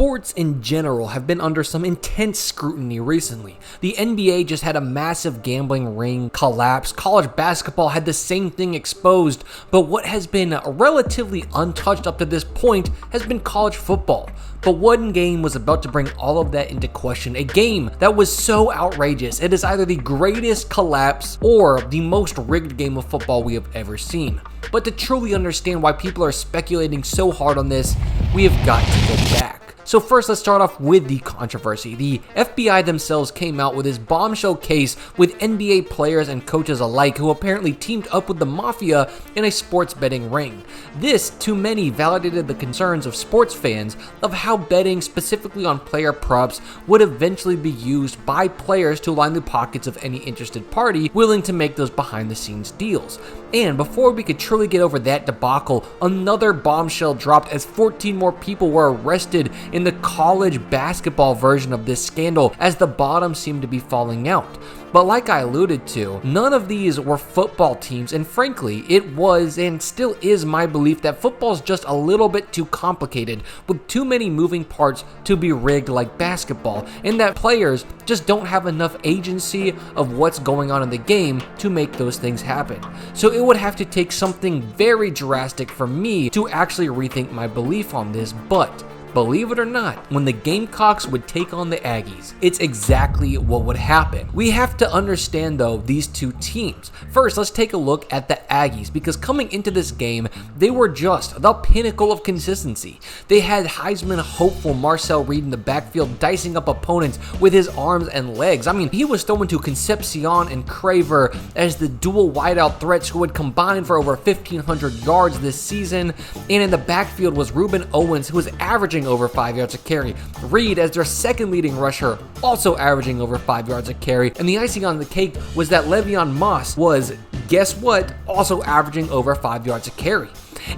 Sports in general have been under some intense scrutiny recently. The NBA just had a massive gambling ring collapse, college basketball had the same thing exposed, but what has been relatively untouched up to this point has been college football. But one game was about to bring all of that into question, a game that was so outrageous it is either the greatest collapse or the most rigged game of football we have ever seen. But to truly understand why people are speculating so hard on this, we have got to go back. So first, let's start off with the controversy. The FBI themselves came out with this bombshell case with NBA players and coaches alike who apparently teamed up with the mafia in a sports betting ring. This, to many, validated the concerns of sports fans of how betting, specifically on player props, would eventually be used by players to line the pockets of any interested party willing to make those behind-the-scenes deals. And before we could truly get over that debacle, another bombshell dropped as 14 more people were arrested in the college basketball version of this scandal as the bottom seemed to be falling out. But like I alluded to, none of these were football teams, and frankly, it was and still is my belief that football's just a little bit too complicated with too many moving parts to be rigged like basketball, and that players just don't have enough agency of what's going on in the game to make those things happen. So it would have to take something very drastic for me to actually rethink my belief on this, but believe it or not, when the Gamecocks would take on the Aggies, it's exactly what would happen. We have to understand, though, these two teams. First, let's take a look at the Aggies, because coming into this game, they were just the pinnacle of consistency. They had Heisman hopeful Marcel Reed in the backfield dicing up opponents with his arms and legs. I mean, he was thrown to Concepcion and Craver as the dual wideout threats who would combine for over 1,500 yards this season, and in the backfield was Reuben Owens, who was averaging over 5 yards a carry. Reed, as their second leading rusher, also averaging over 5 yards a carry. And the icing on the cake was that Le'Veon Moss was, guess what, also averaging over 5 yards a carry.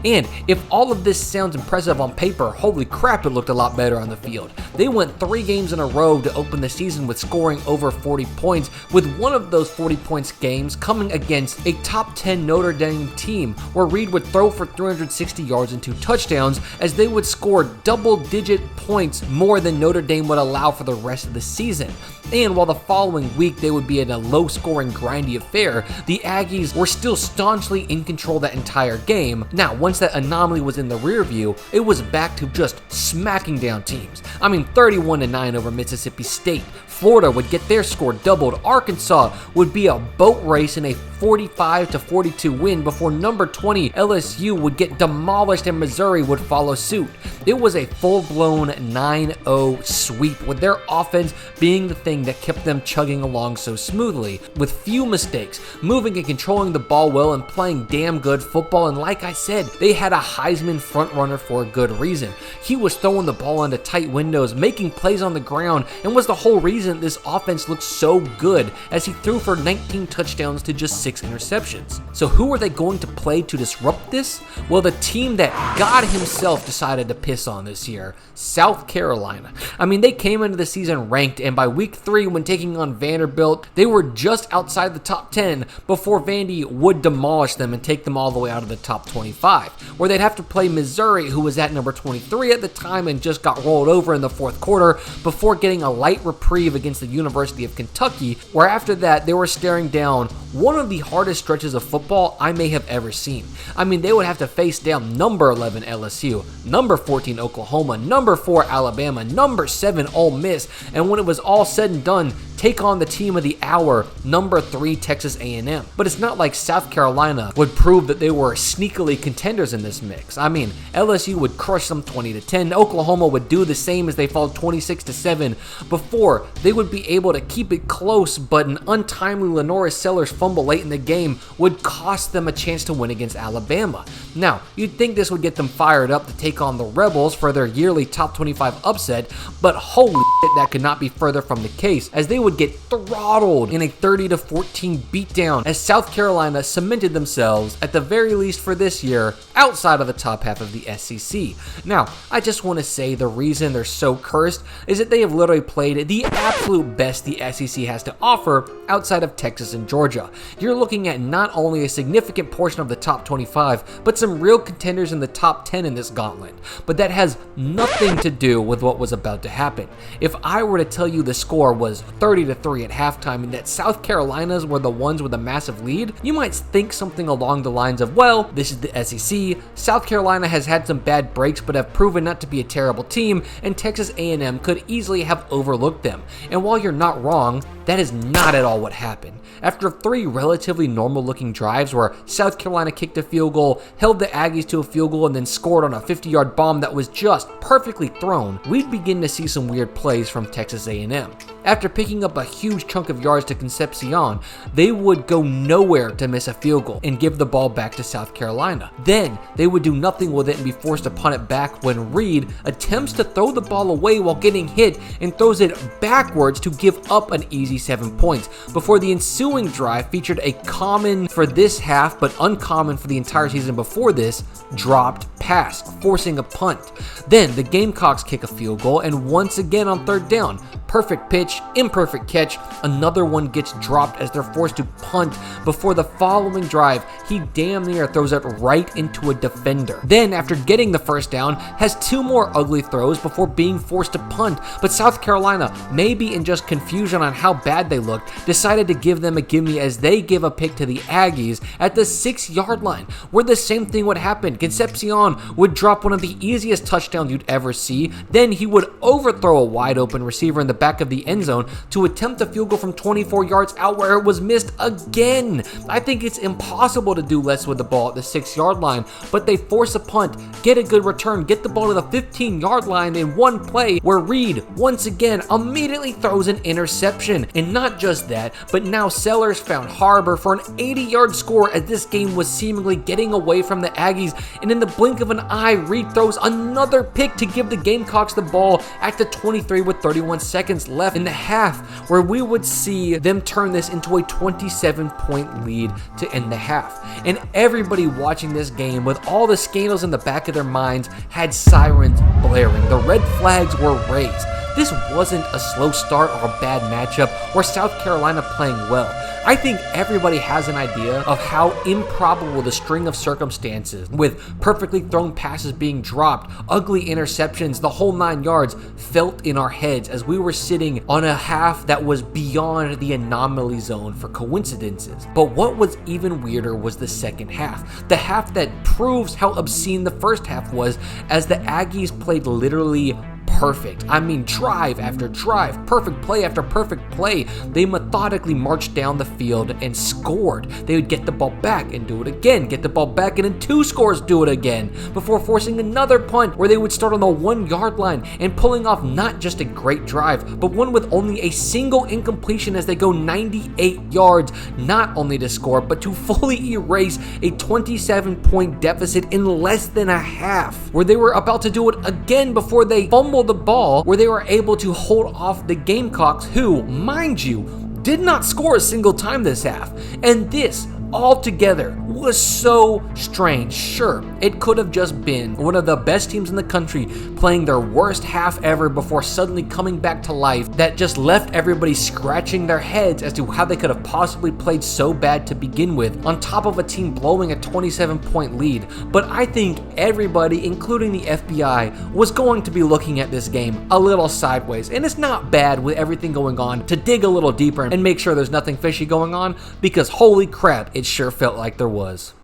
And if all of this sounds impressive on paper, holy crap, it looked a lot better on the field. They went 3 games in a row to open the season with scoring over 40 points, with one of those 40 points games coming against a top 10 Notre Dame team, where Reed would throw for 360 yards and 2 touchdowns, as they would score double-digit points more than Notre Dame would allow for the rest of the season. And while the following week they would be in a low-scoring, grindy affair, the Aggies were still staunchly in control that entire game. Now, once that anomaly was in the rear view, it was back to just smacking down teams. I mean, 31-9 over Mississippi State. Florida would get their score doubled. Arkansas would be a boat race in a 45-42 win before number 20 LSU would get demolished and Missouri would follow suit. It was a full-blown 9-0 sweep, with their offense being the thing that kept them chugging along so smoothly, with few mistakes, moving and controlling the ball well and playing damn good football. And like I said, they had a Heisman frontrunner for a good reason. He was throwing the ball into tight windows, making plays on the ground, and was the whole reason this offense looked so good, as he threw for 19 touchdowns to just 6 interceptions. So who are they going to play to disrupt this? Well, the team that God himself decided to piss on this year, South Carolina. I mean, they came into the season ranked, and by week 3 when taking on Vanderbilt, they were just outside the top 10 before Vandy would demolish them and take them all the way out of the top 25, where they'd have to play Missouri, who was at number 23 at the time and just got rolled over in the fourth quarter, before getting a light reprieve against the University of Kentucky, where after that they were staring down one of the hardest stretches of football I may have ever seen. I mean, they would have to face down number 11 LSU, number 14 Oklahoma, number 4 Alabama, number 7 Ole Miss, and when it was all said and done, take on the team of the hour, number 3 Texas A&M. But it's not like South Carolina would prove that they were sneakily contenders in this mix. I mean, LSU would crush them 20-10. Oklahoma would do the same as they fall 26-7 before they would be able to keep it close, but an untimely Lenoris Sellers fumble late in the game would cost them a chance to win against Alabama. Now, you'd think this would get them fired up to take on the Rebels for their yearly top 25 upset, but holy shit, that could not be further from the case, as they would get throttled in a 30-14 beatdown as South Carolina cemented themselves, at the very least for this year, outside of the top half of the SEC. Now, I just want to say the reason they're so cursed is that they have literally played the absolute best the SEC has to offer outside of Texas and Georgia. You're looking at not only a significant portion of the top 25, but some real contenders in the top 10 in this gauntlet. But that has nothing to do with what was about to happen. If I were to tell you the score was 30-3 at halftime and that South Carolina's were the ones with a massive lead, you might think something along the lines of, well, this is the SEC, South Carolina has had some bad breaks but have proven not to be a terrible team, and Texas A&M could easily have overlooked them. And while you're not wrong, that is not at all what happened. After 3 relatively normal-looking drives where South Carolina kicked a field goal, held the Aggies to a field goal, and then scored on a 50-yard bomb that was just perfectly thrown, we'd begin to see some weird plays from Texas A&M. After picking up a huge chunk of yards to Concepcion, they would go nowhere to miss a field goal and give the ball back to South Carolina. Then, they would do nothing with it and be forced to punt it back when Reed attempts to throw the ball away while getting hit and throws it backwards to give up an easy 7 points, before the ensuing drive featured a common for this half but uncommon for the entire season before this, dropped pass, forcing a punt. Then, the Gamecocks kick a field goal, and once again on 3rd down, perfect pitch, imperfect catch, another one gets dropped as they're forced to punt before the following drive, he damn near throws it right into a defender. Then, after getting the 1st down, has 2 more ugly throws before being forced to punt, but South Carolina, maybe in just confusion on how bad they looked, decided to give them a gimme as they give a pick to the Aggies at the 6-yard line, where the same thing would happen. Concepcion would drop one of the easiest touchdowns you'd ever see, then he would overthrow a wide open receiver in the back of the end zone to attempt a field goal from 24 yards out where it was missed again. I think it's impossible to do less with the ball at the 6-yard line, but they force a punt, get a good return, get the ball to the 15-yard line in one play where Reed once again immediately throws an interception. And not just that, but now Sellers found Harbor for an 80-yard score as this game was seemingly getting away from the Aggies, and in the blink of an eye, Reed throws another pick to give the Gamecocks the ball at the 23 with 31 seconds left in the half, where we would see them turn this into a 27-point lead to end the half. And everybody watching this game, with all the scandals in the back of their minds, had sirens blaring. The red flags were raised. This wasn't a slow start or a bad matchup or South Carolina playing well. I think everybody has an idea of how improbable the string of circumstances, with perfectly thrown passes being dropped, ugly interceptions, the whole 9 yards, felt in our heads as we were sitting on a half that was beyond the anomaly zone for coincidences. But what was even weirder was the second half. The half that proves how obscene the first half was, as the Aggies played literally perfect. I mean, drive after drive, perfect play after perfect play. They methodically marched down the field and scored. They would get the ball back and do it again, get the ball back and in 2 scores do it again, before forcing another punt where they would start on the 1-yard line and pulling off not just a great drive, but one with only a single incompletion as they go 98 yards, not only to score, but to fully erase a 27-point deficit in less than a half, where they were about to do it again before they fumbled the ball, where they were able to hold off the Gamecocks, who, mind you, did not score a single time this half. And this altogether was so strange. Sure, it could have just been one of the best teams in the country playing their worst half ever before suddenly coming back to life, that just left everybody scratching their heads as to how they could have possibly played so bad to begin with, on top of a team blowing a 27-point lead. But I think everybody, including the FBI, was going to be looking at this game a little sideways. And it's not bad, with everything going on, to dig a little deeper and make sure there's nothing fishy going on, because holy crap, it sure felt like there was.